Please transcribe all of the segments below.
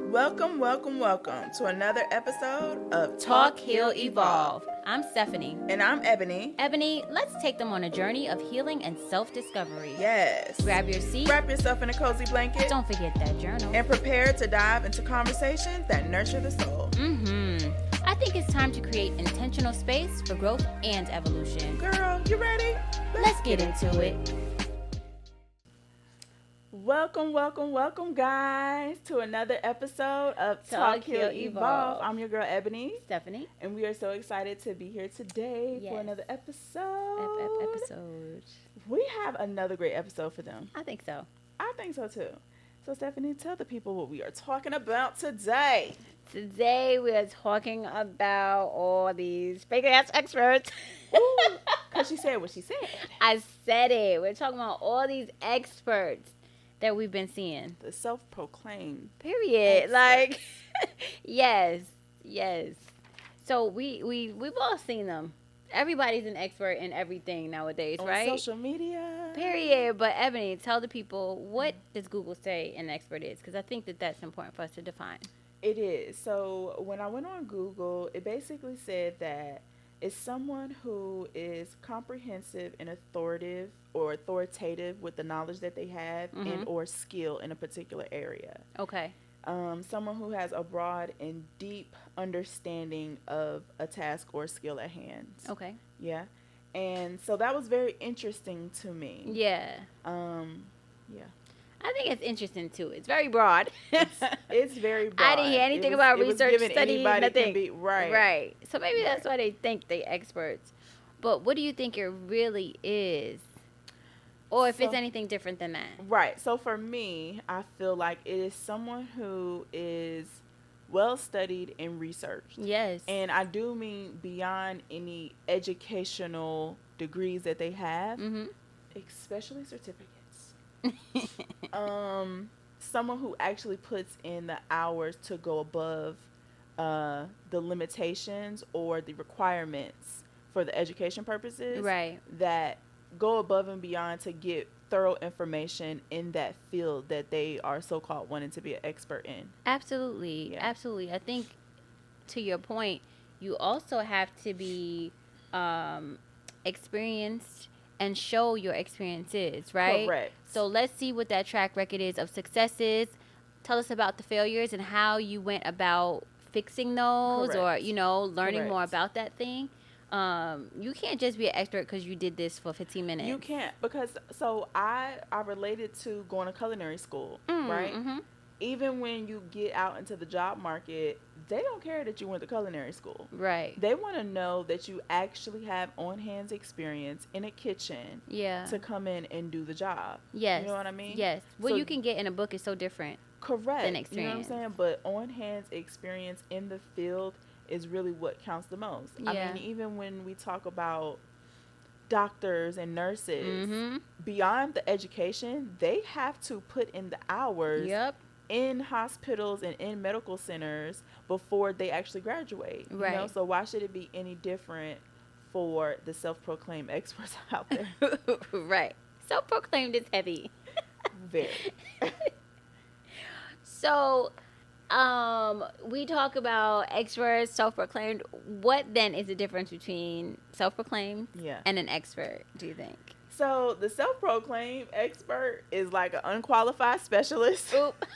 Welcome to another episode of Talk, Heal, Evolve. I'm Stephanie. And I'm Ebony. Ebony, let's take them on a journey of healing and self-discovery. Yes. Grab your seat. Wrap yourself in a cozy blanket. Don't forget that journal. And prepare to dive into conversations that nurture the soul. I think it's time to create intentional space for growth and evolution. Girl, you ready? Let's get into it. Welcome, guys, to another episode of Talk, Heal, Evolve. I'm your girl, Ebony. Stephanie. And we are so excited to be here today for another episode. We have another great episode for them. I think so. I think so, too. So, Stephanie, tell the people what we are talking about today. Today we are talking about all these fake-ass experts. Because she said what she said. I said it. We're talking about all these experts that we've been seeing. The self-proclaimed. Period. Like, yes. So we've all seen them. Everybody's an expert in everything nowadays, right? On social media. Period. But Ebony, tell the people, what does Google say an expert is? Because I think that's important for us to define. It is. So when I went on Google, it basically said that it's someone who is comprehensive and authoritative with the knowledge that they have and or skill in a particular area. Okay. Someone who has a broad and deep understanding of a task or skill at hand. Okay. Yeah. And so that was very interesting to me. Yeah. Yeah. I think it's interesting too. It's very broad. It's very broad. I didn't hear anything about research, study, nothing. Right. So maybe that's why they think they experts. But what do you think it really is? Or if it's anything different than that? Right. So for me, I feel like it is someone who is well studied and researched. Yes. And I do mean beyond any educational degrees that they have, especially certificates. Someone who actually puts in the hours to go above the limitations or the requirements for the education purposes, right? That go above and beyond to get thorough information in that field that they are so-called wanting to be an expert in. Absolutely. I think to your point, you also have to be experienced and show your experiences, right? Correct. So let's see what that track record is of successes. Tell us about the failures and how you went about fixing those. Correct. Or, learning more about that thing. You can't just be an expert because you did this for 15 minutes. You can't, because I related to going to culinary school, right? Mm-hmm. Even when you get out into the job market, they don't care that you went to culinary school. Right. They want to know that you actually have on-hands experience in a kitchen to come in and do the job. Yes. You know what I mean? Yes. What you can get in a book is so different. Correct. Than experience. You know what I'm saying? But on-hands experience in the field is really what counts the most. Yeah. I mean, even when we talk about doctors and nurses, beyond the education, they have to put in the hours in hospitals and in medical centers before they actually graduate. Right. You know? So why should it be any different for the self-proclaimed experts out there? Right. Self-proclaimed is heavy. Very. So, we talk about experts, self-proclaimed. What then is the difference between self-proclaimed and an expert, do you think? So, the self-proclaimed expert is like an unqualified specialist. Oop.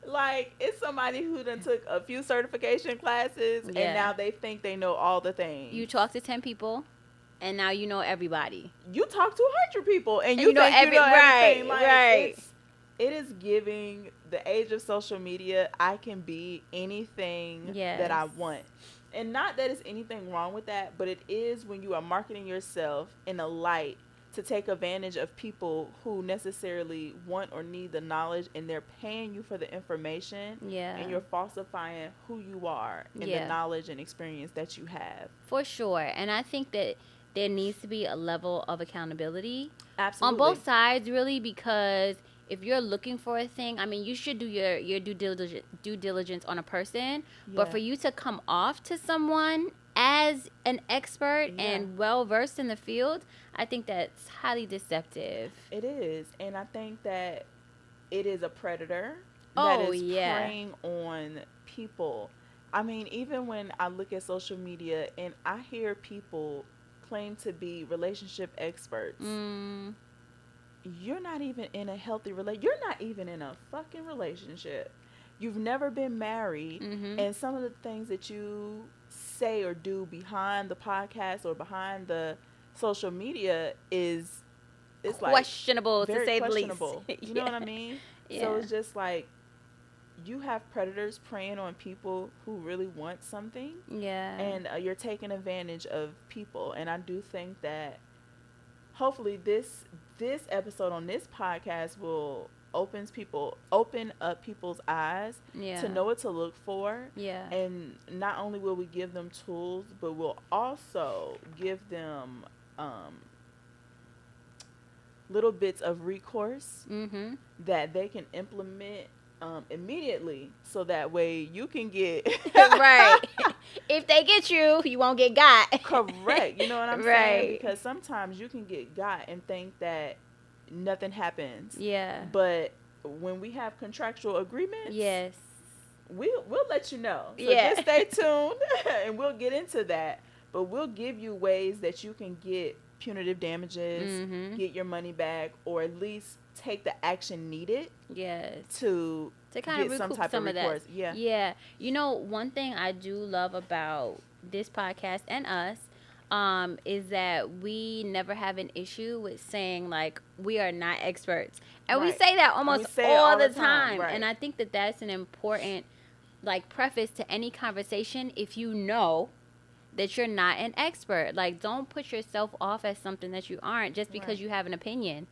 Like, it's somebody who done took a few certification classes and now they think they know all the things. You talk to 10 people and now you know everybody. You talk to 100 people and you know everything. Like, it is giving the age of social media, I can be anything that I want. And not that it's anything wrong with that, but it is when you are marketing yourself in a light to take advantage of people who necessarily want or need the knowledge, and they're paying you for the information, and you're falsifying who you are and the knowledge and experience that you have. For sure. And I think that there needs to be a level of accountability. Absolutely. On both sides, really, because if you're looking for a thing, I mean, you should do your due diligence on a person. But for you to come off to someone as an expert and well-versed in the field, I think that's highly deceptive. It is. And I think that it is a predator that is preying on people. I mean, even when I look at social media and I hear people claim to be relationship experts, you're not even in a healthy relationship. You're not even in a fucking relationship. You've never been married, and some of the things that you say or do behind the podcast or behind the social media is it's questionable, like very to say questionable. the least. You know what I mean? Yeah. So it's just like you have predators preying on people who really want something. Yeah. And you're taking advantage of people. And I do think that hopefully this episode on this podcast will open up people's eyes to know what to look for. Yeah. And not only will we give them tools, but we'll also give them little bits of recourse that they can implement immediately, so that way you can get right. If they get you, you won't get got. Correct. You know what I'm saying? Because sometimes you can get got and think that nothing happens. Yeah. But when we have contractual agreements, yes, we'll let you know. So just stay tuned and we'll get into that. But we'll give you ways that you can get punitive damages, get your money back, or at least take the action needed. Yes. To kind of recoup some of that. Yeah. Yeah. You know, one thing I do love about this podcast and us is that we never have an issue with saying, like, we are not experts. And we say that almost all the time. Right. And I think that that's an important, like, preface to any conversation. If you know that you're not an expert, like, don't put yourself off as something that you aren't just because you have an opinion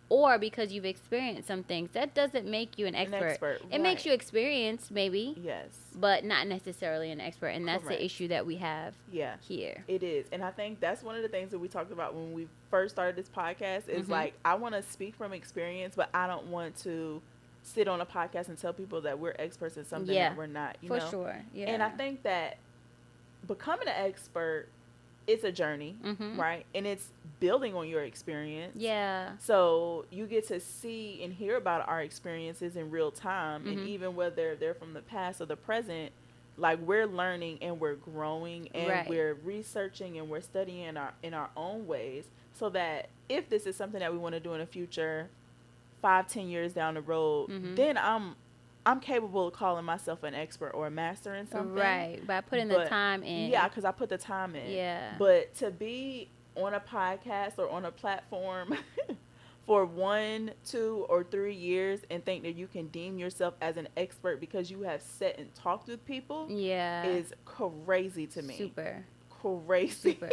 or because you've experienced some things. That doesn't make you an expert. It makes you experienced, maybe. Yes. But not necessarily an expert. And that's the issue that we have here. It is. And I think that's one of the things that we talked about when we first started this podcast is like, I want to speak from experience, but I don't want to sit on a podcast and tell people that we're experts in something that we're not. You know? For sure. Yeah. And I think that becoming an expert, it's a journey, right? And it's building on your experience. Yeah. So you get to see and hear about our experiences in real time. And even whether they're from the past or the present, like, we're learning and we're growing and we're researching and we're studying in our own ways, so that if this is something that we want to do in the future, 5-10 years down the road, then I'm capable of calling myself an expert or a master in something. Right, by putting the time in. Yeah, because I put the time in. Yeah. But to be on a podcast or on a platform for 1, 2, or 3 years and think that you can deem yourself as an expert because you have sat and talked with people is crazy to me. Super. Crazy. Super.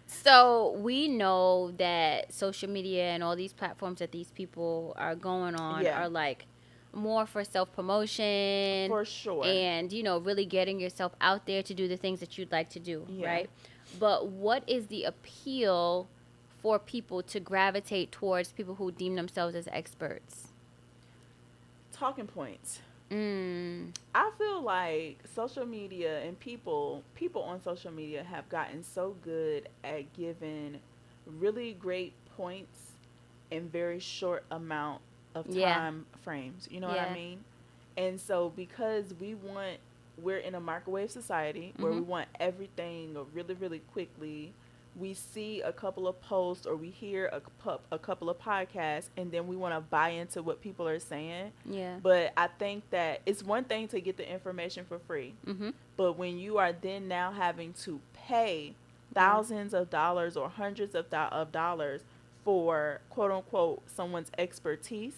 So we know that social media and all these platforms that these people are going on are, like, more for self-promotion. For sure. And, you know, really getting yourself out there to do the things that you'd like to do, right? But what is the appeal for people to gravitate towards people who deem themselves as experts? Talking points. I feel like social media and people on social media have gotten so good at giving really great points in very short amount of time frames. You know what I mean? And so because we're in a microwave society where we want everything really, really quickly, we see a couple of posts or we hear a couple of podcasts and then we want to buy into what people are saying. Yeah. But I think that it's one thing to get the information for free. But when you are then now having to pay thousands of dollars or hundreds of dollars for, quote unquote, someone's expertise,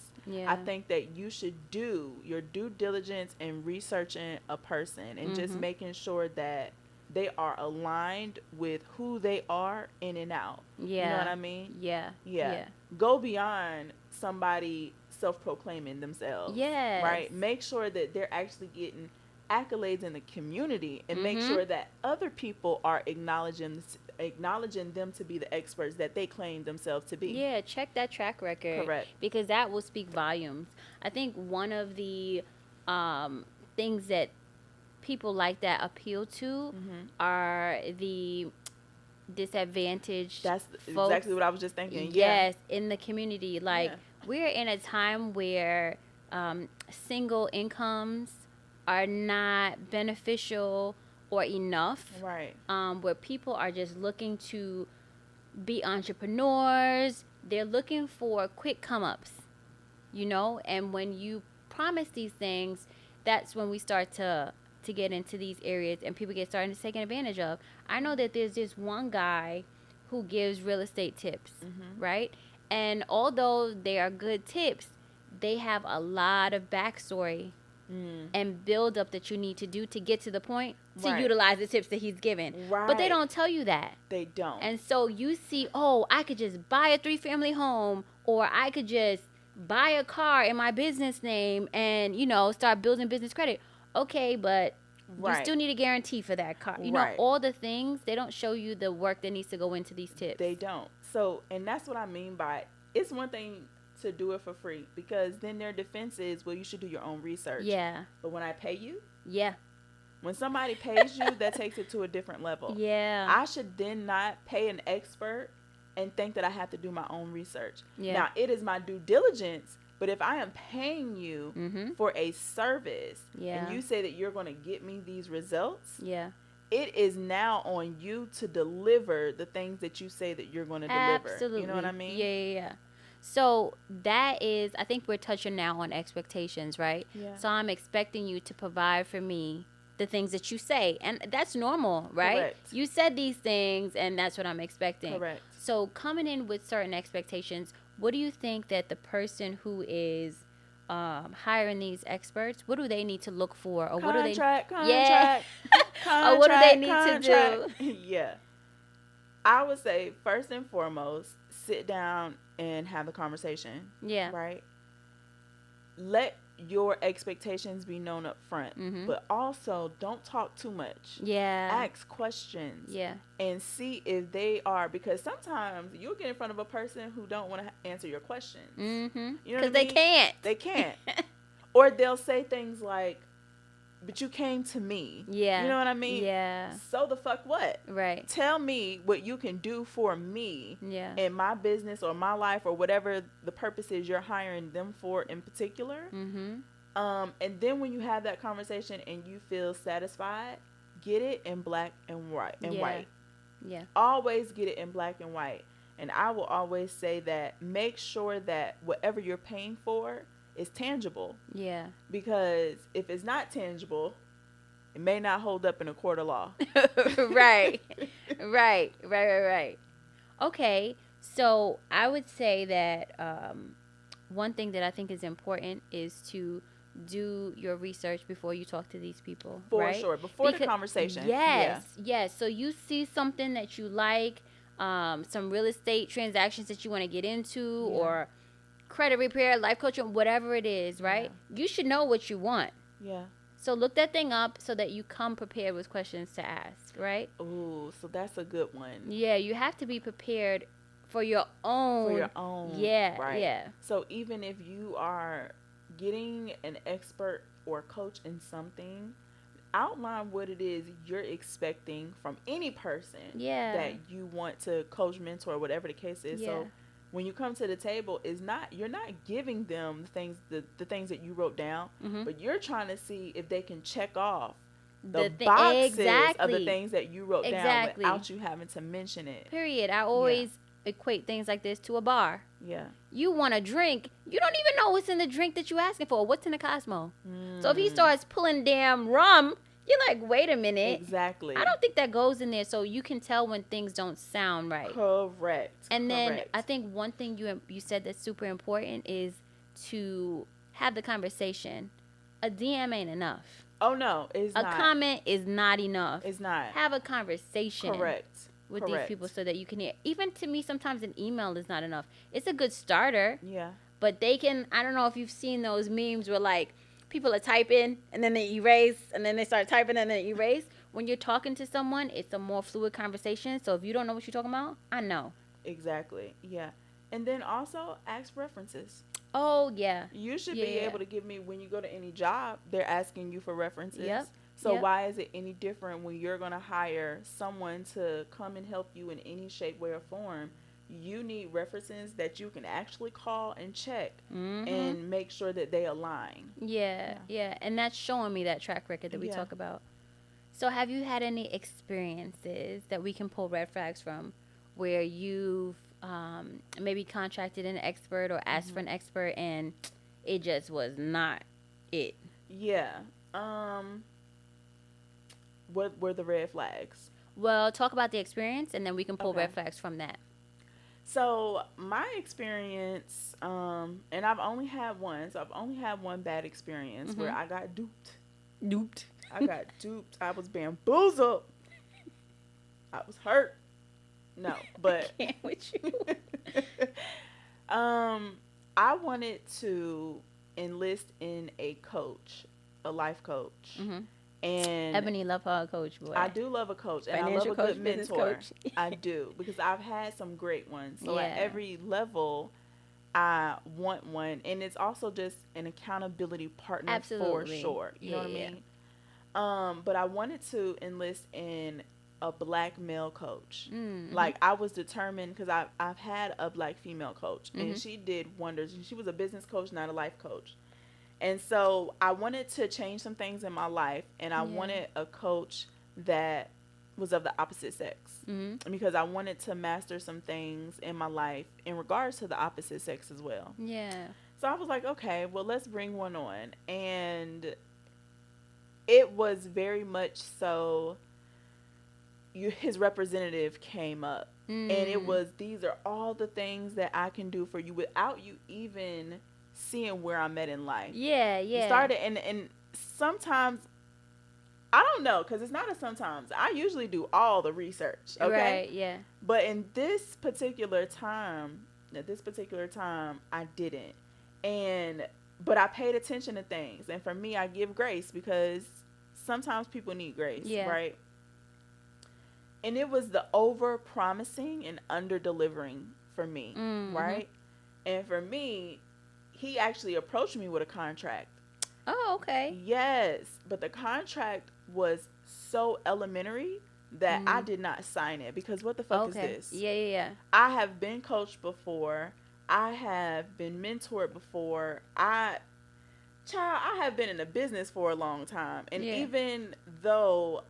I think that you should do your due diligence in researching a person and just making sure that they are aligned with who they are in and out. Yeah. You know what I mean? Yeah. Go beyond somebody self-proclaiming themselves. Yes. Right? Make sure that they're actually getting accolades in the community and make sure that other people are acknowledging them to be the experts that they claim themselves to be. Yeah, check that track record. Correct. Because that will speak volumes. I think one of the things that people like that appeal to are the disadvantaged That's folks. exactly what I was just thinking. Yes, in the community. Like, we're in a time where single incomes are not beneficial or enough. Right. Where people are just looking to be entrepreneurs. They're looking for quick come-ups, and when you promise these things, that's when we start to get into these areas and people get started to taken advantage of. I know that there's this one guy who gives real estate tips, right? And although they are good tips, they have a lot of backstory and build up that you need to do to get to the point to utilize the tips that he's given. Right. But they don't tell you that. They don't. And so you see, I could just buy a 3-family home, or I could just buy a car in my business name and, start building business credit. Okay, but you still need a guarantee for that car. You know, all the things, they don't show you the work that needs to go into these tips. They don't. So, and that's what I mean by it's one thing to do it for free, because then their defense is, well, you should do your own research. Yeah. But when I pay you? Yeah. When somebody pays you, that takes it to a different level. Yeah. I should then not pay an expert and think that I have to do my own research. Yeah. Now, it is my due diligence, but if I am paying you for a service and you say that you're going to get me these results, it is now on you to deliver the things that you say that you're going to deliver. Absolutely. You know what I mean? Yeah. So that is, I think we're touching now on expectations, right? Yeah. So I'm expecting you to provide for me the things that you say. And that's normal, right? Correct. You said these things, and that's what I'm expecting. Correct. So coming in with certain expectations, what do you think that the person who is hiring these experts, what do they need to look for? Or contract. Or what do they need to do? Yeah. I would say, first and foremost, sit down and have the conversation. Yeah. Right? Let your expectations be known up front. But also, don't talk too much. Yeah. Ask questions. Yeah. And see if they are, because sometimes you'll get in front of a person who don't want to answer your questions. You know, because they can't. They can't. Or they'll say things like, but you came to me. Yeah. You know what I mean? Yeah. So the fuck what? Right. Tell me what you can do for me in my business or my life or whatever the purpose is you're hiring them for in particular. And then when you have that conversation and you feel satisfied, get it in black and white. Yeah. Always get it in black and white. And I will always say that make sure that whatever you're paying for is tangible. Yeah. Because if it's not tangible, it may not hold up in a court of law. Right. Okay. So I would say that one thing that I think is important is to do your research before you talk to these people. For sure. Before the conversation. Yes. So you see something that you like, some real estate transactions that you want to get into, or credit repair, life coaching, whatever it is, right? Yeah. You should know what you want. Yeah. So look that thing up so that you come prepared with questions to ask, right? Ooh, so that's a good one. Yeah, you have to be prepared for your own. Yeah, right. Yeah. So even if you are getting an expert or coach in something, outline what it is you're expecting from any person that you want to coach, mentor, whatever the case is. So when you come to the table, you're not giving them the things that you wrote down, but you're trying to see if they can check off the boxes of the things that you wrote down without you having to mention it. Period. I always equate things like this to a bar. Yeah. You want a drink, you don't even know what's in the drink that you're asking for. What's in the Cosmo? So if he starts pulling damn rum, you're like, wait a minute. Exactly. I don't think that goes in there, so you can tell when things don't sound right. Correct. And then I think one thing you said that's super important is to have the conversation. A DM ain't enough. Oh, no, it's not. A comment is not enough. It's not. Have a conversation. Correct. With these people so that you can hear. Even to me, sometimes an email is not enough. It's a good starter. Yeah. But they can, I don't know if you've seen those memes where like people are typing and then they erase and then they start typing and then they erase. When you're talking to someone, it's a more fluid conversation. So if you don't know what you're talking about, I know. Exactly. Yeah. And then also ask references. Oh, yeah. You should be able to give me, when you go to any job, they're asking you for references. Yep. So why is it any different when you're going to hire someone to come and help you in any shape, way, or form? you need references that you can actually call and check and make sure that they align. Yeah. And that's showing me that track record that we talk about. So have you had any experiences that we can pull red flags from where you've maybe contracted an expert or asked for an expert and it just was not it? Yeah. What were the red flags? Well, talk about the experience and then we can pull red flags from that. So my experience, and I've only had one. So I've only had one bad experience where I got duped. I got duped. I was bamboozled. I was hurt. No, but I can't with you. I wanted to enlist in a coach, a life coach. And Ebony love her coach, boy. I do love a coach, and Financial I love coach, a good mentor. coach. I do, because I've had some great ones. So at every level, I want one, and it's also just an accountability partner for sure. You know what I mean? But I wanted to enlist in a black male coach. Like, I was determined, because I've had a black female coach, and she did wonders. And she was a business coach, not a life coach. And so I wanted to change some things in my life, and I wanted a coach that was of the opposite sex, because I wanted to master some things in my life in regards to the opposite sex as well. So I was like, okay, well, let's bring one on. And it was very much so, his representative came up, and it was, these are all the things that I can do for you without you even seeing where I'm at in life. You started, and sometimes, I don't know, because it's not a sometimes. I usually do all the research, okay? Right, But in this particular time, I didn't. But I paid attention to things. And for me, I give grace, because sometimes people need grace, right? And it was the over-promising and under-delivering for me, right? And for me, he actually approached me with a contract. Oh, okay. Yes, but the contract was so elementary that I did not sign it, because what the fuck is this? Yeah. I have been coached before. I have been mentored before. I have been in the business for a long time. And even though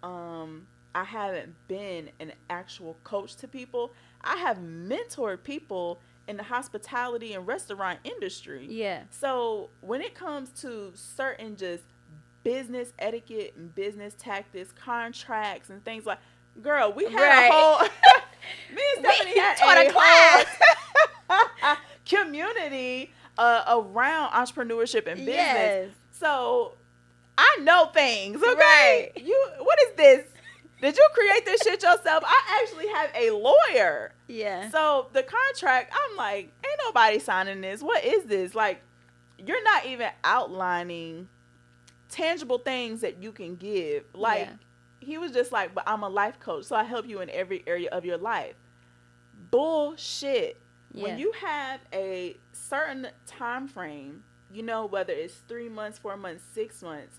I haven't been an actual coach to people, I have mentored people in the hospitality and restaurant industry. So when it comes to certain just business etiquette and business tactics, contracts and things like, girl, we had a whole me and Stephanie had a class community around entrepreneurship and business. So I know things, okay? What is this? Did you create this shit yourself? I actually have a lawyer. So the contract, I'm like, ain't nobody signing this. What is this? Like, you're not even outlining tangible things that you can give. Like, he was just like, but I'm a life coach, so I help you in every area of your life. Bullshit. When you have a certain time frame, whether it's 3 months, 4 months, 6 months,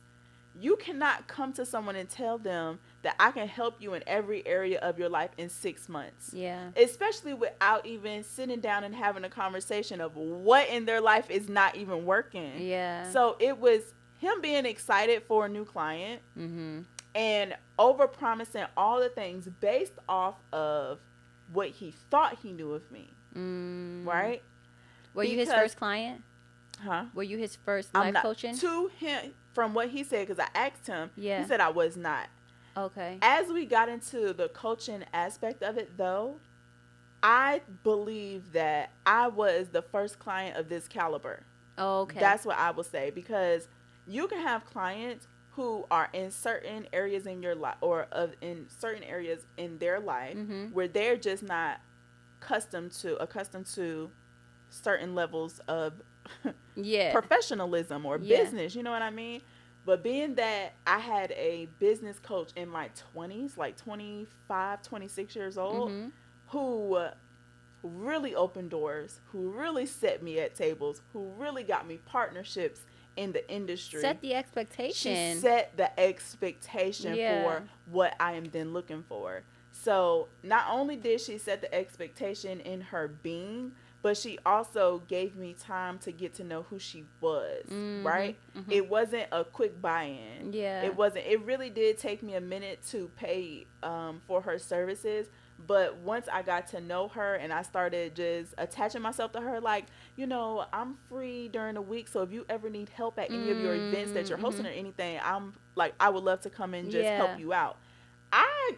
you cannot come to someone and tell them that I can help you in every area of your life in 6 months. Especially without even sitting down and having a conversation of what in their life is not even working. So it was him being excited for a new client and over-promising all the things based off of what he thought he knew of me. Right? Were you his first client? Huh? Were you his first life coaching? To him, from what he said, because I asked him, he said I was not. Okay. As we got into the coaching aspect of it, though, I believe that I was the first client of this caliber. Okay. That's what I will say, because you can have clients who are in certain areas in your life, or in certain areas in their life, where they're just not accustomed to certain levels of professionalism or business. You know what I mean? But being that I had a business coach in my 20s, like 25, 26 years old, who really opened doors, who really set me at tables, who really got me partnerships in the industry. Set the expectation. She set the expectation for what I am then looking for. So not only did she set the expectation in her being, but she also gave me time to get to know who she was, right? It wasn't a quick buy-in. Yeah. It wasn't. It really did take me a minute to pay for her services. But once I got to know her and I started just attaching myself to her, like, I'm free during the week. So if you ever need help at any of your events that you're hosting or anything, I would love to come and just help you out. I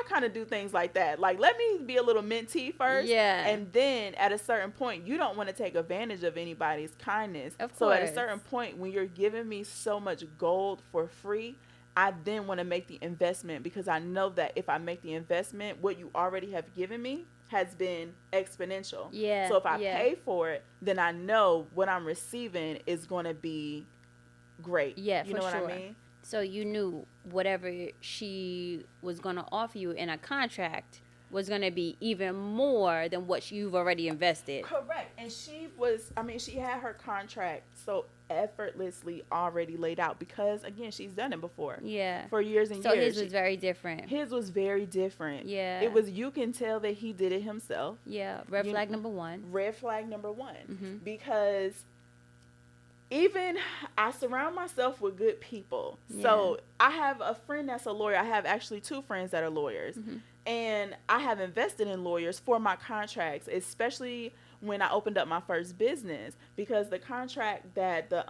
kind of do things like that. Like, let me be a little mentee first. Yeah. And then at a certain point, you don't want to take advantage of anybody's kindness. Of course. So at a certain point, when you're giving me so much gold for free, I then want to make the investment, because I know that if I make the investment, what you already have given me has been exponential. Yeah. So if I pay for it, then I know what I'm receiving is going to be great. Yeah, you know what I mean? So you knew whatever she was going to offer you in a contract was going to be even more than what you've already invested. Correct. And she had her contract so effortlessly already laid out, because, again, she's done it before. Yeah. For years and years. So his was very different. His was very different. Yeah. It was, you can tell that he did it himself. Yeah. Red flag number one. Red flag number one. Because even I surround myself with good people. Yeah. So I have a friend that's a lawyer. I have actually two friends that are lawyers. And I have invested in lawyers for my contracts, especially when I opened up my first business, because the contract that the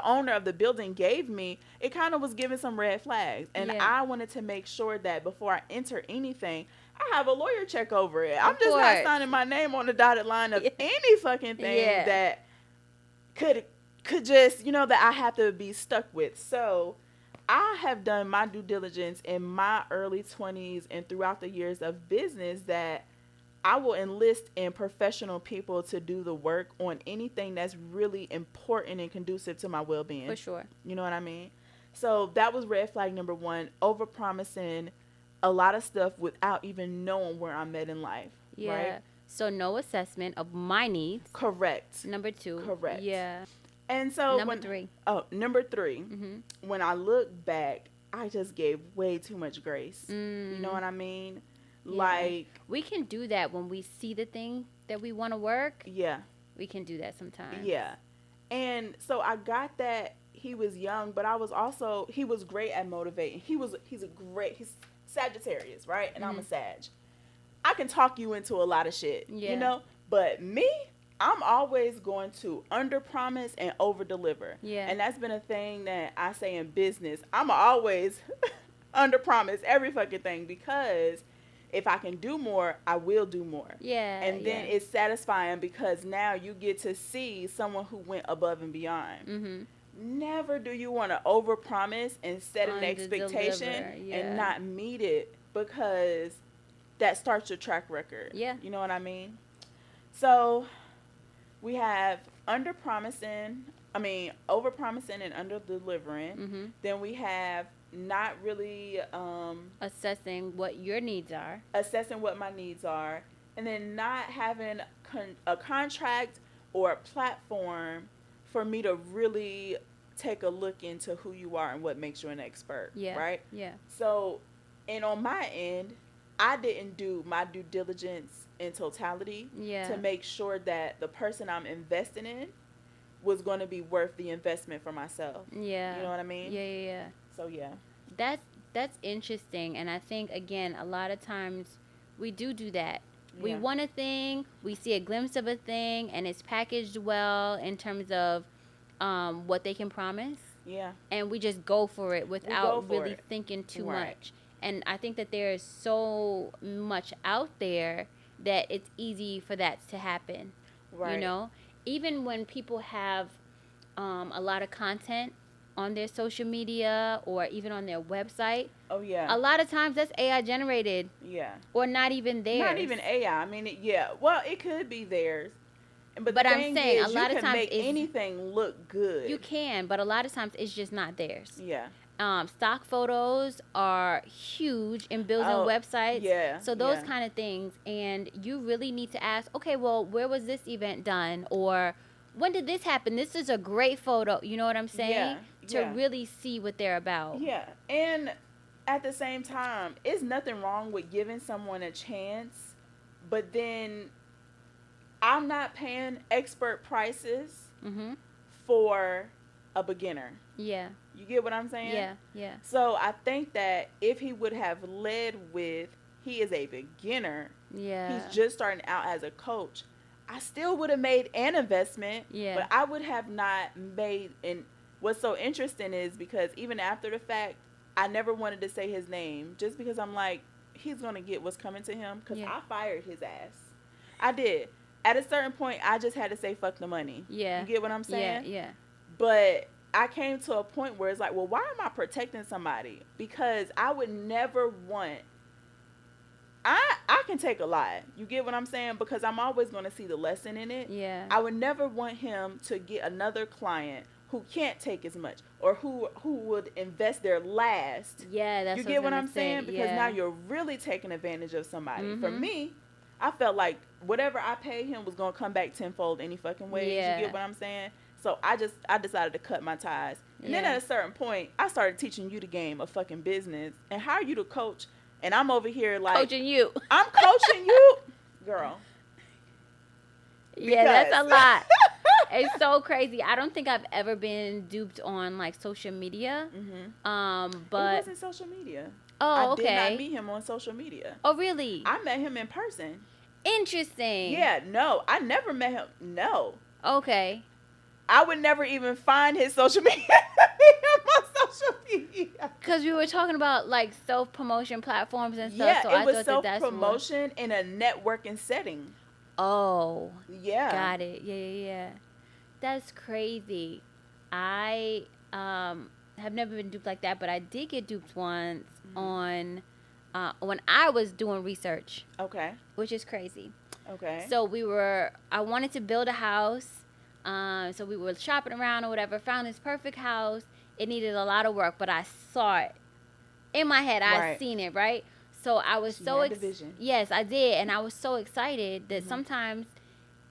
owner of the building gave me, it kind of was giving some red flags. And I wanted to make sure that before I enter anything, I have a lawyer check over it. I'm just not signing my name on the dotted line of any fucking thing that could just, that I have to be stuck with. So I have done my due diligence in my early 20s and throughout the years of business, that I will enlist in professional people to do the work on anything that's really important and conducive to my well-being. For sure. You know what I mean? So that was red flag number one, over-promising a lot of stuff without even knowing where I'm at in life. Yeah. Right? So no assessment of my needs. Correct. Number two. Correct. Yeah. And so number three. When I look back, I just gave way too much grace. You know what I mean? Yeah. Like, we can do that when we see the thing that we want to work. Yeah. We can do that sometimes. Yeah. And so I got that he was young, but he was great at motivating. He's Sagittarius, right? And I'm a Sag. I can talk you into a lot of shit, but me, I'm always going to under-promise and over-deliver. Yeah. And that's been a thing that I say in business. I'm always under-promise every fucking thing, because if I can do more, I will do more. Yeah. And then it's satisfying, because now you get to see someone who went above and beyond. Never do you want to overpromise and set an expectation and not meet it, because that starts your track record. Yeah. You know what I mean? So we have over-promising and under-delivering. Then we have not really assessing what your needs are. Assessing what my needs are. And then not having a contract or a platform for me to really take a look into who you are and what makes you an expert. Yeah. Right? Yeah. So, and on my end, I didn't do my due diligence in totality to make sure that the person I'm investing in was going to be worth the investment for myself. Yeah. You know what I mean? Yeah. So, yeah. That's interesting. And I think, again, a lot of times we do that. Yeah. We want a thing, we see a glimpse of a thing, and it's packaged well in terms of what they can promise. Yeah. And we just go for it without really thinking too much. And I think that there is so much out there that it's easy for that to happen. Right. Even when people have a lot of content on their social media or even on their website. Oh, yeah. A lot of times that's AI generated. Yeah. Or not even theirs. Not even AI. I mean, well, it could be theirs. But I'm saying a lot of times make anything look good. You can, but a lot of times it's just not theirs. Yeah. Stock photos are huge in building websites. Yeah. So those kind of things. And you really need to ask, okay, well, where was this event done? Or when did this happen? This is a great photo. You know what I'm saying? Yeah. To really see what they're about. Yeah. And at the same time, it's nothing wrong with giving someone a chance, but then I'm not paying expert prices for a beginner. Yeah. You get what I'm saying? Yeah, yeah. So I think that if he would have led with, he is a beginner. Yeah. He's just starting out as a coach. I still would have made an investment. Yeah. But I would have not made, and what's so interesting is because even after the fact, I never wanted to say his name just because I'm like, he's going to get what's coming to him because I fired his ass. I did. At a certain point, I just had to say, fuck the money. Yeah. You get what I'm saying? Yeah, yeah. But I came to a point where it's like, well, why am I protecting somebody? Because I would never want, I can take a lot. You get what I'm saying? Because I'm always going to see the lesson in it. Yeah. I would never want him to get another client who can't take as much or who would invest their last. Yeah, that's you get what I'm saying? Because now you're really taking advantage of somebody. For me, I felt like whatever I paid him was going to come back tenfold any fucking way. You get what I'm saying? So I decided to cut my ties. And then at a certain point, I started teaching you the game of fucking business and how you to coach. And I'm over here like coaching you. I'm coaching you, girl. Yeah, that's a lot. It's so crazy. I don't think I've ever been duped on like social media. But it wasn't social media. Oh, okay. I did not meet him on social media. Oh, really? I met him in person. Interesting. Yeah, no, I never met him. No. Okay. I would never even find his social media. on social media. Because we were talking about like self-promotion platforms and stuff. Yeah, so it I was thought self-promotion in a networking setting. Oh. Yeah. Got it. Yeah. That's crazy. I have never been duped like that, but I did get duped once on when I was doing research. Okay. Which is crazy. Okay. So I wanted to build a house. So we were shopping around or whatever, found this perfect house. It needed a lot of work, but I saw it. In my head, I'd seen it, right? So I was yes, I did. And I was so excited that sometimes,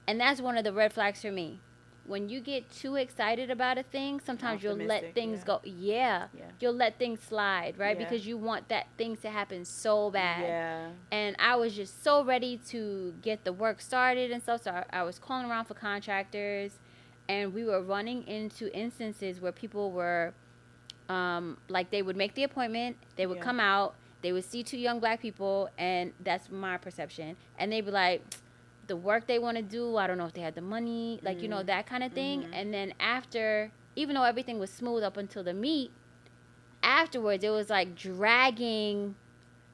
and that's one of the red flags for me. When you get too excited about a thing, sometimes you'll let things go. Yeah. You'll let things slide, right? Because you want that thing to happen so bad. Yeah. And I was just so ready to get the work started and stuff. So I was calling around for contractors, and we were running into instances where people were, like they would make the appointment, they would come out, they would see two young black people, and that's my perception. And they'd be like, the work they want to do, I don't know if they had the money, like, you know, that kind of thing. And then after, even though everything was smooth up until the meet, afterwards it was like dragging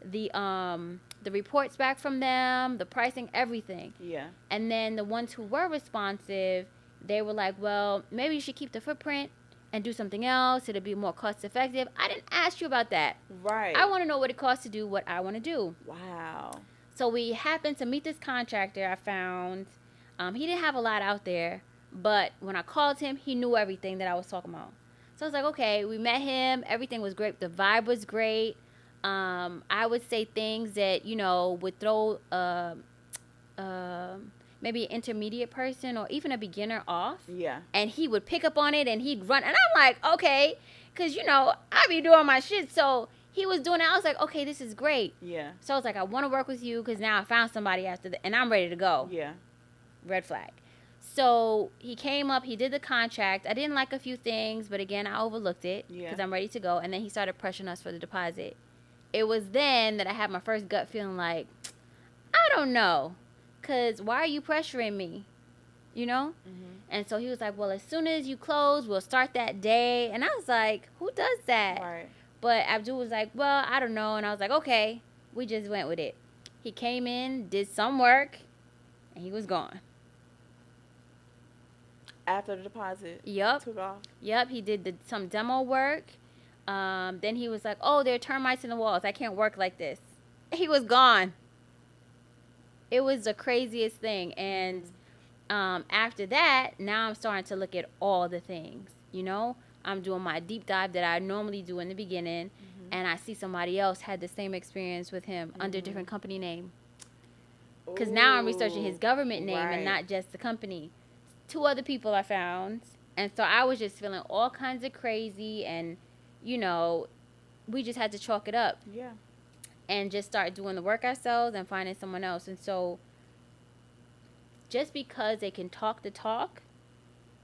the reports back from them, the pricing, everything. Yeah. And then the ones who were responsive, they were like, well, maybe you should keep the footprint and do something else. It'll be more cost effective. I didn't ask you about that. Right. I want to know what it costs to do what I want to do. Wow. So we happened to meet this contractor I found. He didn't have a lot out there, but when I called him, he knew everything that I was talking about. So I was like, okay, we met him. Everything was great. The vibe was great. I would say things that, you know, would throw maybe an intermediate person or even a beginner off. Yeah. And he would pick up on it and he'd run. And I'm like, okay, because, you know, I be doing my shit. So he was doing it. I was like, okay, this is great. Yeah. So I was like, I want to work with you because now I found somebody after that, and I'm ready to go. Yeah. Red flag. So he came up. He did the contract. I didn't like a few things, but again, I overlooked it because I'm ready to go. And then he started pressuring us for the deposit. It was then that I had my first gut feeling like, I don't know, because why are you pressuring me? You know? Mm-hmm. And so he was like, well, as soon as you close, we'll start that day. And I was like, who does that? Right. But Abdul was like, well, I don't know. And I was like, okay. We just went with it. He came in, did some work, and he was gone. After the deposit took off? Yep, he did some demo work. Then he was like, oh, there are termites in the walls. I can't work like this. He was gone. It was the craziest thing. And after that, now I'm starting to look at all the things, you know? I'm doing my deep dive that I normally do in the beginning, and I see somebody else had the same experience with him under a different company name. Because now I'm researching his government name and not just the company. 2 other people I found, and so I was just feeling all kinds of crazy, and, you know, we just had to chalk it up. Yeah. And just start doing the work ourselves and finding someone else. And so just because they can talk the talk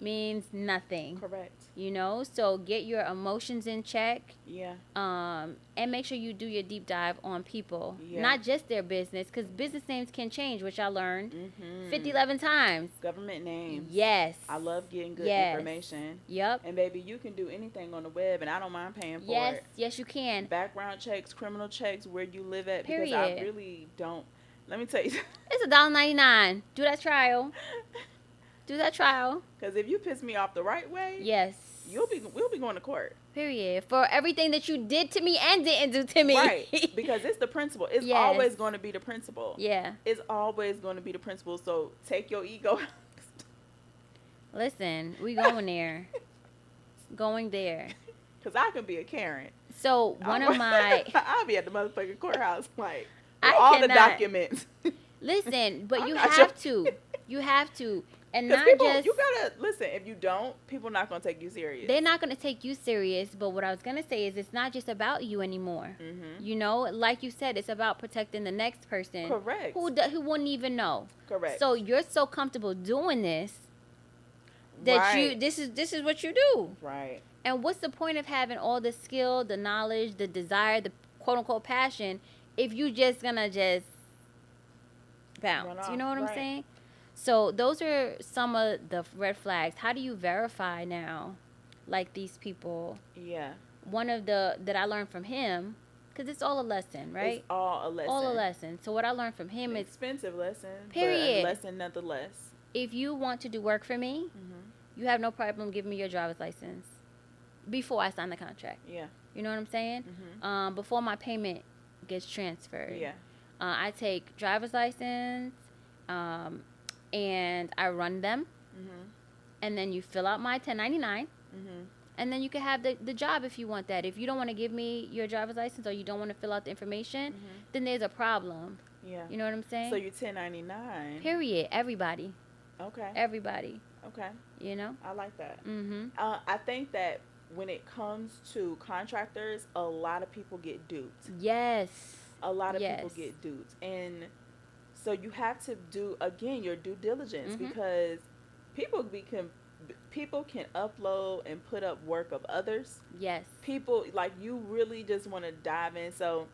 means nothing. Correct. You know, so get your emotions in check. Yeah. And make sure you do your deep dive on people, yeah. not just their business, because business names can change, which I learned 11 times. Government names. Yes. I love getting good information. Yep. And baby, you can do anything on the web, and I don't mind paying for it. Yes, you can. Background checks, criminal checks, where you live at. Period. Because I really don't. Let me tell you. It's $1.99. Do that trial. Do that trial. Because if you piss me off the right way, yes, we'll be going to court. Period. For everything that you did to me and didn't do to me. Right. Because it's the principle. It's always going to be the principle. Yeah. It's always going to be the principle. So take your ego. Listen, we going there. Going there. Because I can be a Karen. So one of my... I'll be at the motherfucking courthouse, like, with all the documents. Listen, but you have to. You have to. And not people, just... You gotta... Listen, if you don't, people not gonna take you serious. They're not gonna take you serious, but what I was gonna say is it's not just about you anymore. Mm-hmm. You know, like you said, it's about protecting the next person. Correct. Who wouldn't even know. Correct. So you're so comfortable doing this that this is what you do. Right. And what's the point of having all the skill, the knowledge, the desire, the quote unquote passion, if you just gonna just bounce? You know what I'm saying? So those are some of the red flags. How do you verify now, like these people? Yeah. One of that I learned from him, because it's all a lesson, right? It's all a lesson. All a lesson. So what I learned from him is... Expensive lesson. Period. But a lesson nonetheless. If you want to do work for me, you have no problem giving me your driver's license before I sign the contract. Yeah. You know what I'm saying? Before my payment gets transferred. Yeah. I take driver's license, and I run them, and then you fill out my 1099, and then you can have the job if you want that. If you don't want to give me your driver's license or you don't want to fill out the information, then there's a problem. Yeah. You know what I'm saying? So you're 1099. Period. Everybody. Okay. Everybody. Okay. You know? I like that. I think that when it comes to contractors, a lot of people get duped. Yes. A lot of people get duped. And so you have to do, again, your due diligence, because people can upload and put up work of others. Yes. People, like, you really just want to dive in. So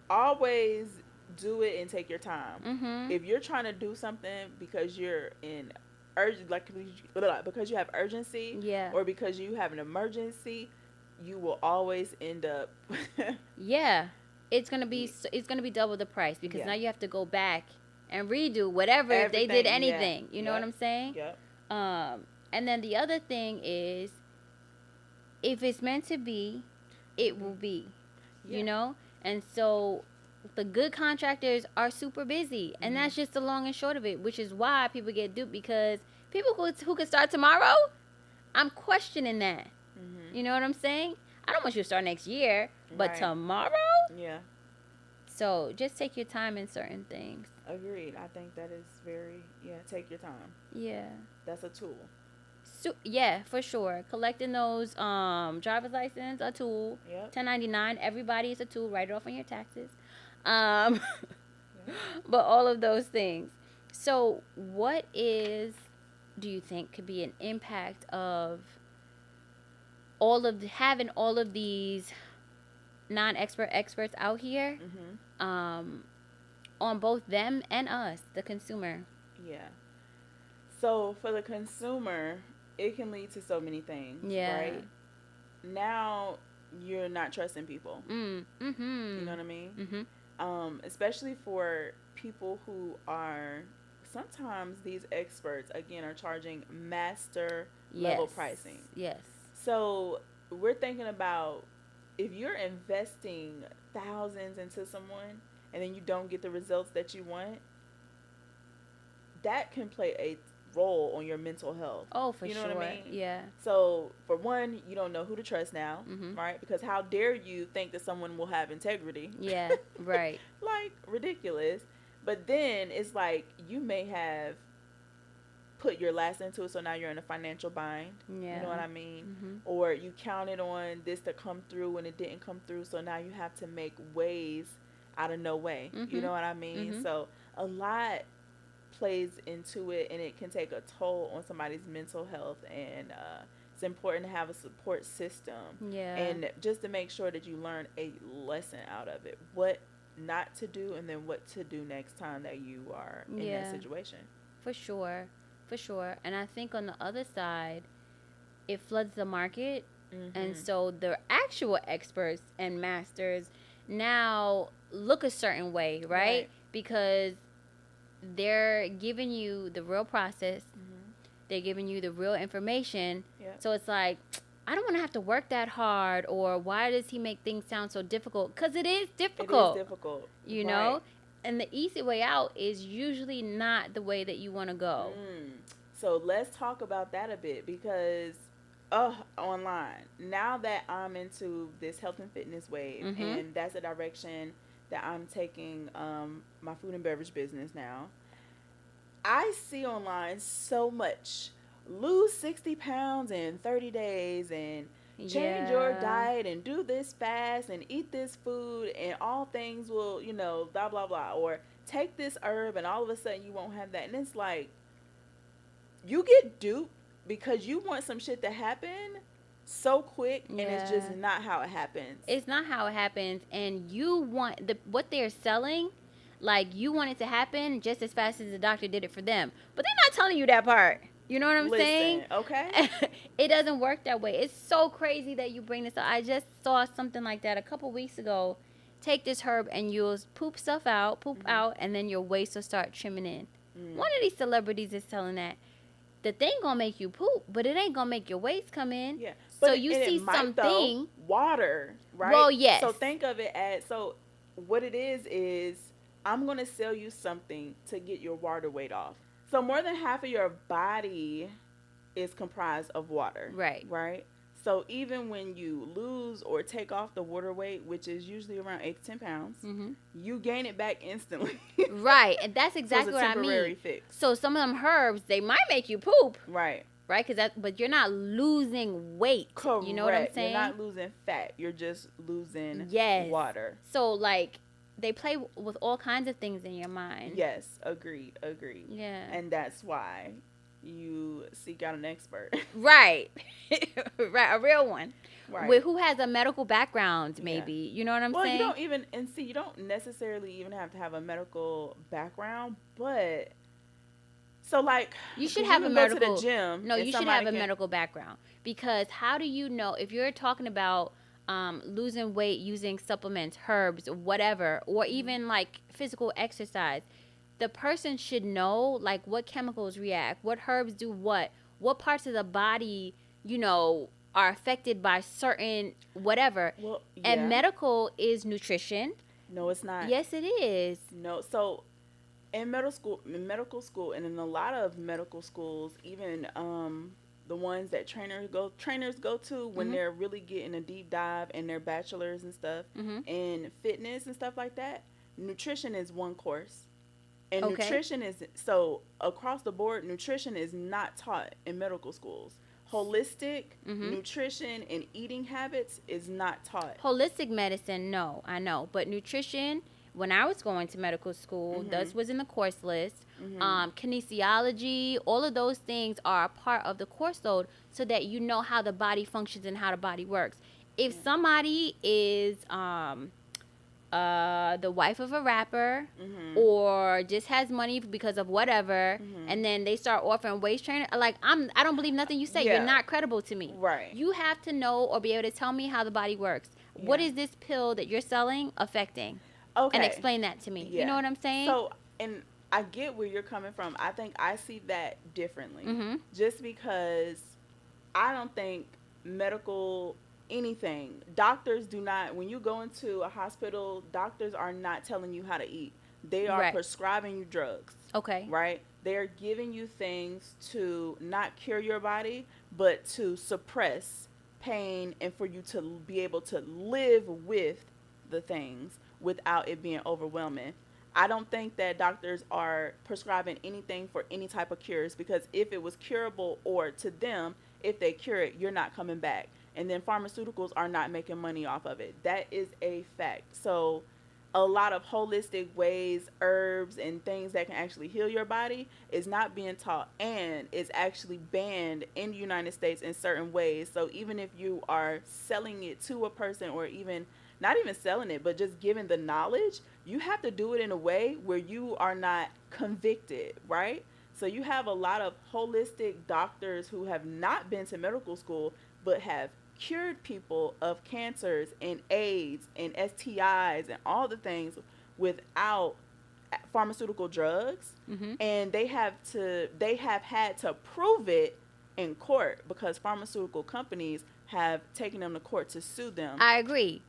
always do it and take your time. If you're trying to do something because you're in because you have urgency, or because you have an emergency, you will always end up it's gonna be double the price, because now you have to go back and redo whatever if they did anything. You know what I'm saying? Yep. And then the other thing is, if it's meant to be, it will be. You know? And so the good contractors are super busy, and that's just the long and short of it, which is why people get duped, because people who can start tomorrow, I'm questioning that. You know what I'm saying? I don't want you to start next year, but tomorrow? Yeah. So just take your time in certain things. Agreed. I think that is very, take your time. Yeah. That's a tool. Yeah, for sure. Collecting those driver's license, a tool. Yep. 1099, everybody is a tool. Write it off on your taxes. But all of those things. So what do you think could be an impact of having all of these non-expert experts out here on both them and us, the consumer? Yeah. So for the consumer, it can lead to so many things, right? Now you're not trusting people. You know what I mean? Especially for people who are, sometimes these experts, again, are charging master level pricing. Yes. So we're thinking about, if you're investing thousands into someone and then you don't get the results that you want, that can play a role on your mental health. Oh, for sure. You know what I mean? Yeah. So, for one, you don't know who to trust now, right? Because how dare you think that someone will have integrity? Yeah, right. Like, ridiculous. But then, it's like, you may have put your last into it, so now you're in a financial bind. Yeah. You know what I mean? Mm-hmm. Or you counted on this to come through and it didn't come through, so now you have to make ways out of no way. Mm-hmm. You know what I mean? Mm-hmm. So a lot plays into it, and it can take a toll on somebody's mental health, and it's important to have a support system. Yeah. And just to make sure that you learn a lesson out of it, what not to do, and then what to do next time that you are in that situation. For sure. And I think on the other side, it floods the market. Mm-hmm. And so the actual experts and masters now look a certain way, right? Because they're giving you the real process. Mm-hmm. They're giving you the real information. Yep. So it's like, I don't want to have to work that hard, or why does he make things sound so difficult? Because it is difficult. It is difficult. You know? And the easy way out is usually not the way that you want to go. So let's talk about that a bit, because online, now that I'm into this health and fitness wave, mm-hmm. and that's a direction that I'm taking my food and beverage business now, I see online so much. Lose 60 pounds in 30 days and change your diet and do this fast and eat this food and all things will, blah, blah, blah. Or take this herb and all of a sudden you won't have that. And it's like, you get duped because you want some shit to happen so quick, and it's just not how it happens. It's not how it happens, and you want what they're selling, like, you want it to happen just as fast as the doctor did it for them. But they're not telling you that part. You know what I'm saying? Okay. It doesn't work that way. It's so crazy that you bring this up. I just saw something like that a couple weeks ago. Take this herb and you'll poop stuff out, mm-hmm. out, and then your waist will start trimming in. One of these celebrities is selling that. The thing gonna make you poop, but it ain't gonna make your waist come in. Yeah. So you see something. Water, right? Well, yes. So think of it as, so what it is I'm gonna sell you something to get your water weight off. So more than half of your body is comprised of water. Right. Right? So even when you lose or take off the water weight, which is usually around 8 to 10 pounds, mm-hmm. you gain it back instantly. Right. And that's exactly what I mean. Temporary fix. So some of them herbs, they might make you poop. Right. Right? But you're not losing weight. Correct. You know what I'm saying? You're not losing fat. You're just losing water. So, like, they play with all kinds of things in your mind. Yes, agreed. Yeah. And that's why you seek out an expert. Right. Right, a real one. Right. Who has a medical background, maybe. You know what I'm saying? Well, you don't necessarily even have to have a medical background, but so, like, you should have a medical, go to the gym. No, you should have a medical background, because how do you know if you're talking about losing weight using supplements, herbs, whatever, or even like physical exercise? The person should know, like, what chemicals react, what herbs do what parts of the body, are affected by certain whatever. Well, yeah. And medical is nutrition. No, it's not. Yes, it is. No, so in medical school, and in a lot of medical schools, even the ones that trainers go to when mm-hmm. they're really getting a deep dive in their bachelor's and stuff, mm-hmm. in fitness and stuff like that, nutrition is one course. And nutrition is, so across the board, nutrition is not taught in medical schools. Holistic mm-hmm. nutrition and eating habits is not taught. Holistic medicine, no, I know. But nutrition, when I was going to medical school, mm-hmm. this was in the course list. Mm-hmm. Kinesiology, all of those things are a part of the course load, so that you know how the body functions and how the body works. If somebody is the wife of a rapper, mm-hmm. or just has money because of whatever, mm-hmm. and then they start offering waist training, like, I don't believe nothing you say. You're not credible to me. Right. You have to know or be able to tell me how the body works. What is this pill that you're selling affecting? Okay. And explain that to me. You know what I'm saying? So, and I get where you're coming from. I think I see that differently. Mm-hmm. Just because I don't think medical anything, doctors do not, when you go into a hospital, doctors are not telling you how to eat. They are prescribing you drugs. Okay. Right? They're giving you things to not cure your body, but to suppress pain and for you to be able to live with the things without it being overwhelming. I don't think that doctors are prescribing anything for any type of cures, because if it was curable, or to them, if they cure it, you're not coming back. And then pharmaceuticals are not making money off of it. That is a fact. So a lot of holistic ways, herbs, and things that can actually heal your body is not being taught, and is actually banned in the United States in certain ways. So even if you are selling it to a person, or even not even selling it, but just giving the knowledge, you have to do it in a way where you are not convicted, right? So you have a lot of holistic doctors who have not been to medical school, but have cured people of cancers and AIDS and STIs and all the things without pharmaceutical drugs. Mm-hmm. And they have had to prove it in court, because pharmaceutical companies have taken them to court to sue them. I agree.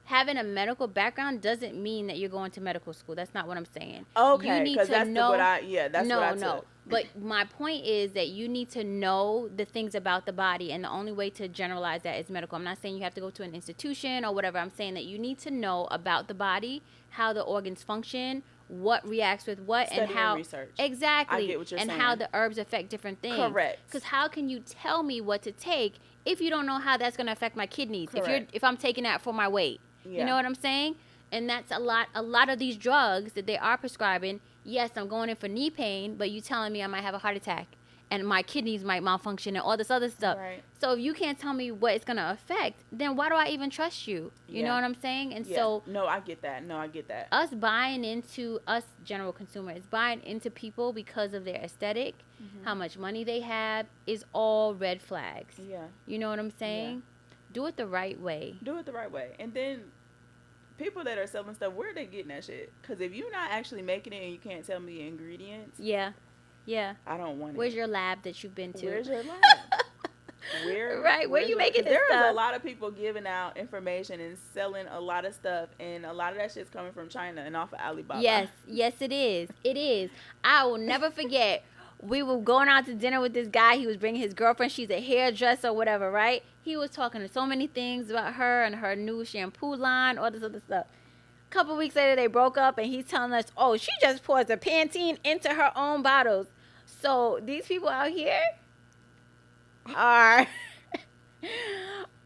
Having a medical background doesn't mean that you're going to medical school. That's not what I'm saying. Okay, because that's what I took. No. But my point is that you need to know the things about the body, and the only way to generalize that is medical. I'm not saying you have to go to an institution or whatever. I'm saying that you need to know about the body, how the organs function, what reacts with what, Study and how research. Exactly. I get what you're saying. And how the herbs affect different things. Correct. Because how can you tell me what to take if you don't know how that's going to affect my kidneys? Correct. If I'm taking that for my weight. Yeah. You know what I'm saying? And that's a lot of these drugs that they are prescribing. Yes, I'm going in for knee pain, but you telling me I might have a heart attack and my kidneys might malfunction and all this other stuff. Right. So if you can't tell me what it's going to affect, then why do I even trust you? You know what I'm saying? And so No, I get that. Us general consumers, buying into people because of their aesthetic, mm-hmm. how much money they have, is all red flags. Yeah. You know what I'm saying? Yeah. Do it the right way. And then people that are selling stuff, where are they getting that shit? Because if you're not actually making it and you can't tell me the ingredients. Yeah. I don't want it. Where's your lab that you've been to? Where's your lab? Where are you making this stuff? There's a lot of people giving out information and selling a lot of stuff, and a lot of that shit's coming from China and off of Alibaba. Yes, it is. It is. I will never forget. We were going out to dinner with this guy. He was bringing his girlfriend. She's a hairdresser or whatever, right? He was talking to so many things about her and her new shampoo line, all this other stuff. A couple weeks later, they broke up, and he's telling us, oh, she just pours the Pantene into her own bottles. So these people out here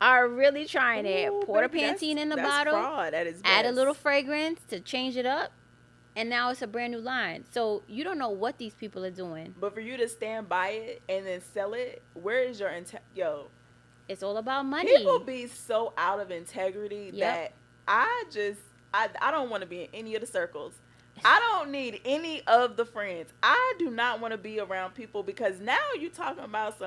are really trying it. Pour the Pantene in the bottle, fraud at its best. Add a little fragrance to change it up. And now it's a brand new line. So you don't know what these people are doing. But for you to stand by it and then sell it, where is your it's all about money. People be so out of integrity that I don't want to be in any of the circles. I don't need any of the friends. I do not want to be around people, because now you talking about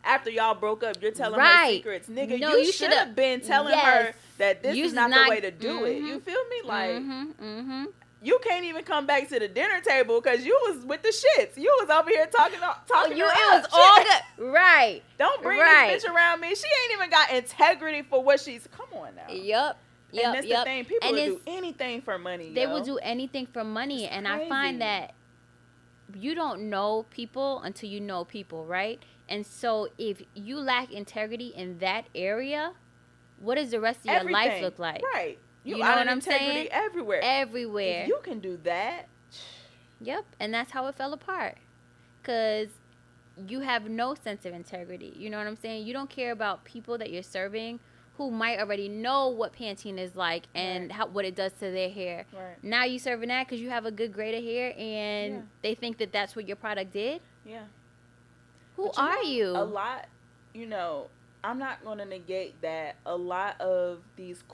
after y'all broke up, you're telling her secrets. Nigga, no, you should have been telling her that this is not the way to do mm-hmm. it. You feel me? Like, mm-hmm. You can't even come back to the dinner table because you was with the shits. You was over here talking. It was all good. Right. Don't bring this bitch around me. She ain't even got integrity for what she's. Come on now. Yep. And that's the thing. People will do anything for money. They will do anything for money. And I find that you don't know people until you know people, right? And so if you lack integrity in that area, what does the rest of your life look like? Right. You know what I'm saying? Everywhere. Everywhere. If you can do that. Yep. And that's how it fell apart. Because you have no sense of integrity. You know what I'm saying? You don't care about people that you're serving who might already know what Pantene is like and what it does to their hair. Right. Now you serving that because you have a good grade of hair and they think that that's what your product did? Yeah. Who are you? A lot, I'm not going to negate that a lot of these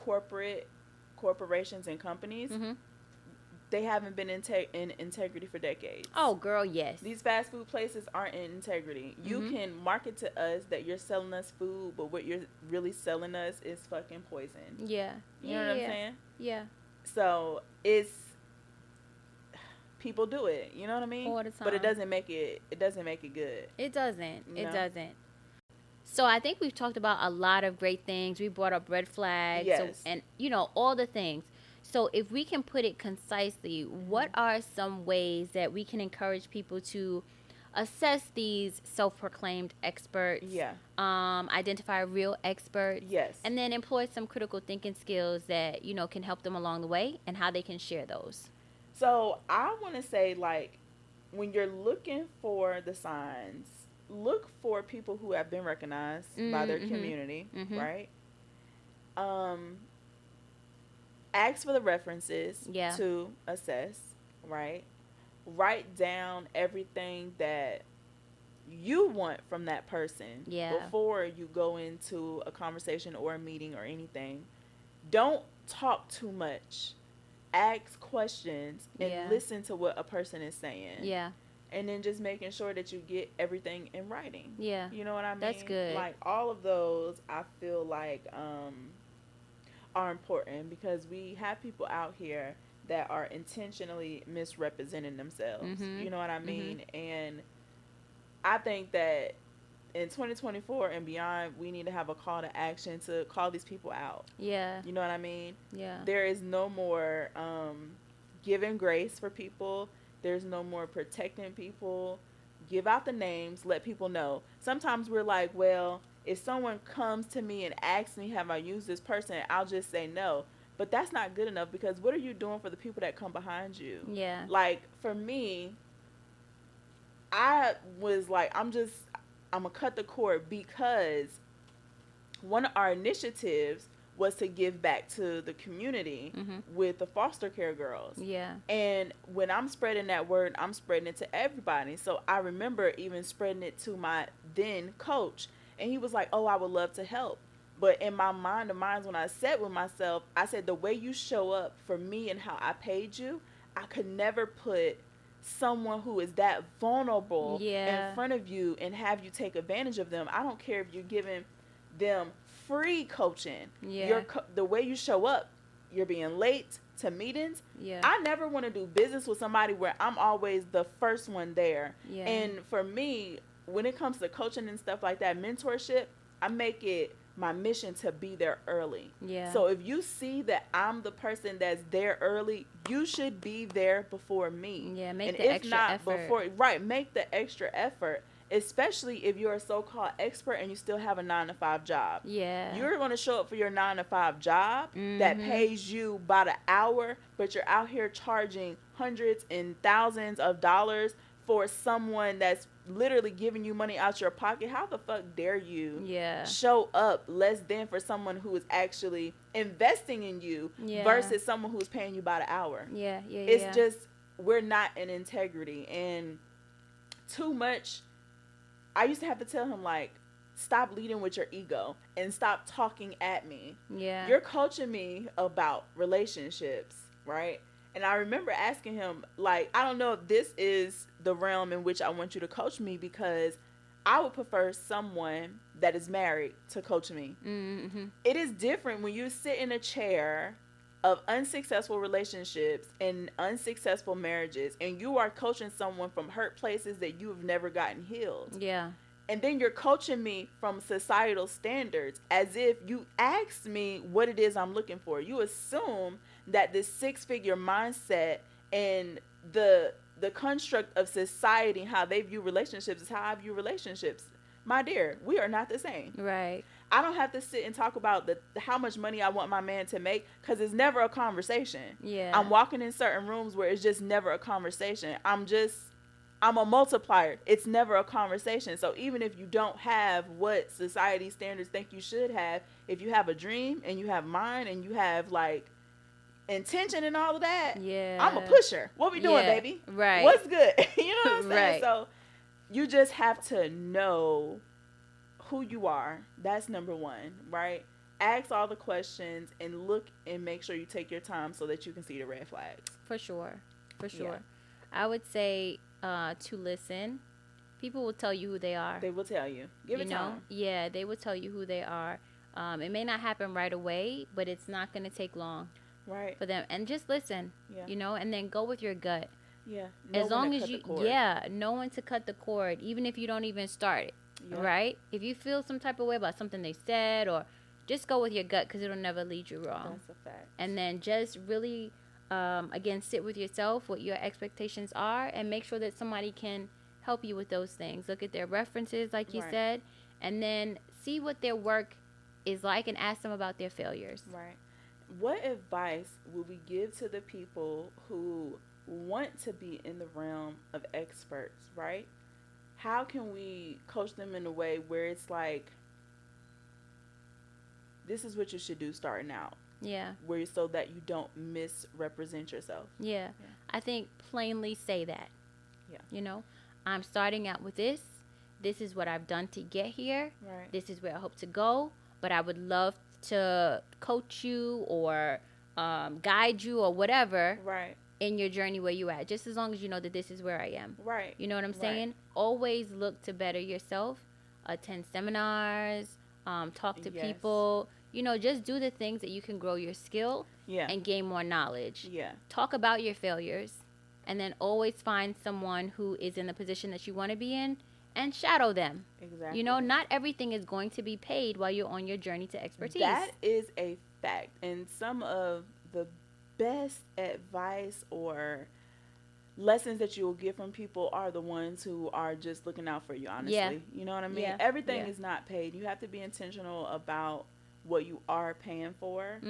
corporations and companies, mm-hmm. they haven't been in integrity for decades. Oh, girl, yes. These fast food places aren't in integrity. Mm-hmm. You can market to us that you're selling us food, but what you're really selling us is fucking poison. Yeah. You know what I'm saying? Yeah. So people do it. You know what I mean? All the time. But it doesn't make it good. It doesn't. It doesn't. So I think we've talked about a lot of great things. We brought up red flags. Yes. And, all the things. So if we can put it concisely, what are some ways that we can encourage people to assess these self-proclaimed experts? Yeah. Identify real experts. Yes. And then employ some critical thinking skills that, can help them along the way and how they can share those. So I want to say, like, when you're looking for the signs, look for people who have been recognized by their community, right? Um, ask for the references to assess, right? Write down everything that you want from that person before you go into a conversation or a meeting or anything. Don't talk too much. Ask questions and listen to what a person is saying. Yeah. And then just making sure that you get everything in writing. Yeah. You know what I mean? That's good. Like, all of those, I feel like, are important, because we have people out here that are intentionally misrepresenting themselves. You know what I mean? And I think that in 2024 and beyond, we need to have a call to action to call these people out. Yeah. You know what I mean? Yeah. There is no more giving grace for people. There's no more protecting people. Give out the names. Let people know. Sometimes we're like, well, if someone comes to me and asks me, have I used this person, I'll just say no. But that's not good enough, because what are you doing for the people that come behind you? Yeah. Like, for me, I was like, I'm going to cut the cord, because one of our initiatives was to give back to the community with the foster care girls. Yeah. And when I'm spreading that word, I'm spreading it to everybody. So I remember even spreading it to my then coach. And he was like, oh, I would love to help. But in my mind of minds, when I sat with myself, I said, the way you show up for me and how I paid you, I could never put someone who is that vulnerable in front of you and have you take advantage of them. I don't care if you're giving them free coaching. The way you show up, you're being late to meetings. I never want to do business with somebody where I'm always the first one there. And for me, when it comes to coaching and stuff like that, mentorship, I make it my mission to be there early. So if you see that I'm the person that's there early, you should be there before me. Make the extra effort. Make the extra effort. Especially if you're a so-called expert and you still have a 9-to-5 job. You're going to show up for your 9-to-5 job that pays you by the hour, but you're out here charging hundreds and thousands of dollars for someone that's literally giving you money out your pocket. How the fuck dare you show up less than for someone who is actually investing in you versus someone who's paying you by the hour? It's just, we're not in integrity. And too much, I used to have to tell him, like, stop leading with your ego and stop talking at me. You're coaching me about relationships, right? And I remember asking him, like, I don't know if this is the realm in which I want you to coach me, because I would prefer someone that is married to coach me. It is different when you sit in a chair of unsuccessful relationships and unsuccessful marriages, and you are coaching someone from hurt places that you have never gotten healed. And then you're coaching me from societal standards as if you asked me what it is I'm looking for. You assume that this 6-figure mindset and the construct of society, how they view relationships, is how I view relationships. My dear, we are not the same. Right. I don't have to sit and talk about how much money I want my man to make, because it's never a conversation. I'm walking in certain rooms where it's just never a conversation. I'm a multiplier. It's never a conversation. So even if you don't have what society standards think you should have, if you have a dream and you have mine and you have, like, intention and all of that, I'm a pusher. What we doing, baby? Right. What's good? You know what I'm saying? Right. So you just have to know who you are. That's number one, right? Ask all the questions and look and make sure you take your time so that you can see the red flags. For sure. I would say to listen. People will tell you who they are. They will tell you. Give it time. Yeah, they will tell you who they are. It may not happen right away, but it's not going to take long. Right. For them. And just listen, and then go with your gut. As long as you, know when to cut the cord, even if you don't even start it. Right? If you feel some type of way about something they said, or just go with your gut, because it'll never lead you wrong. That's a fact. And then just really, again, sit with yourself, what your expectations are, and make sure that somebody can help you with those things. Look at their references, like you said, and then see what their work is like and ask them about their failures. Right. What advice would we give to the people who want to be in the realm of experts, right? How can we coach them in a way where it's like, this is what you should do starting out? Yeah. Where so that you don't misrepresent yourself. Yeah. I think plainly say that. Yeah. You know, I'm starting out with this. This is what I've done to get here. Right. This is where I hope to go. But I would love to coach you or guide you or whatever. Right. In your journey where you at. Just as long as you know that this is where I am. Right. You know what I'm saying? Always look to better yourself. Attend seminars. Talk to people. You know, just do the things that you can grow your skill and gain more knowledge. Yeah. Talk about your failures. And then always find someone who is in the position that you want to be in and shadow them. Exactly. You know, not everything is going to be paid while you're on your journey to expertise. That is a fact. And some of the best advice or lessons that you will get from people are the ones who are just looking out for you, honestly. Yeah. You know what I mean? Yeah. Everything is not paid. You have to be intentional about what you are paying for.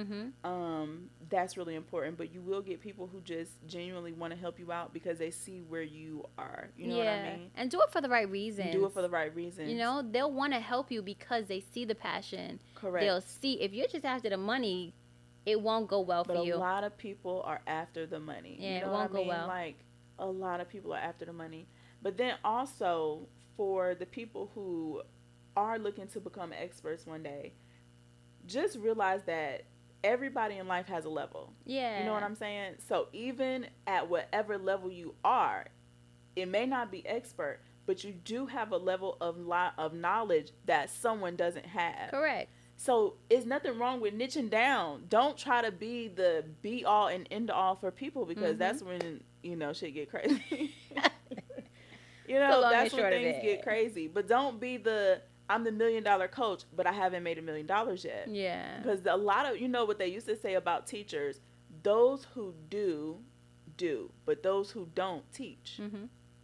That's really important. But you will get people who just genuinely want to help you out because they see where you are. You know what I mean? And do it for the right reasons. Do it for the right reasons. You know, they'll want to help you because they see the passion. Correct. They'll see, if you're just after the money, it won't go well for you. But a lot of people are after the money. Yeah, you know it won't go well. Like, a lot of people are after the money. But then also, for the people who are looking to become experts one day, just realize that everybody in life has a level. Yeah. You know what I'm saying? So even at whatever level you are, it may not be expert, but you do have a level of knowledge that someone doesn't have. Correct. So it's nothing wrong with niching down. Don't try to be the be all and end all for people because that's when, you know, shit get crazy. You know, that's when things get crazy. But don't be I'm the $1 million coach, but I haven't made $1 million yet. Yeah. Because a lot of, you know what they used to say about teachers, those who do, but those who don't teach.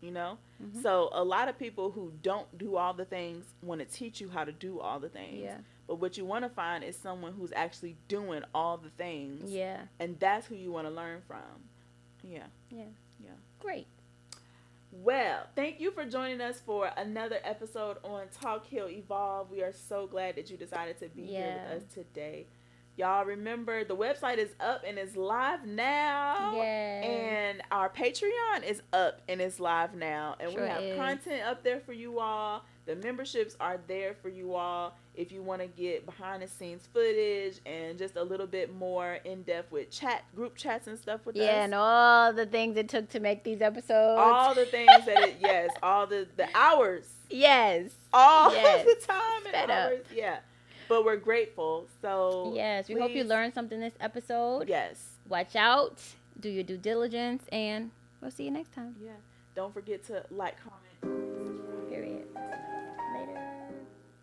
You know? So a lot of people who don't do all the things want to teach you how to do all the things. Yeah. But what you want to find is someone who's actually doing all the things. Yeah. And that's who you want to learn from. Yeah. Yeah. Yeah. Great. Well, thank you for joining us for another episode on Talk, Heal, Evolve. We are so glad that you decided to be here with us today. Y'all remember the website is up and it's live now. Yes. And our Patreon is up and it's live now. And we have content up there for you all. The memberships are there for you all if you want to get behind the scenes footage and just a little bit more in depth with group chats and stuff with us. Yeah, and all the things it took to make these episodes. All the things that all the hours. Yes. All the time and hours. Yeah. But we're grateful. So yes, we hope you learned something this episode. Yes. Watch out. Do your due diligence, and we'll see you next time. Yeah. Don't forget to like, comment.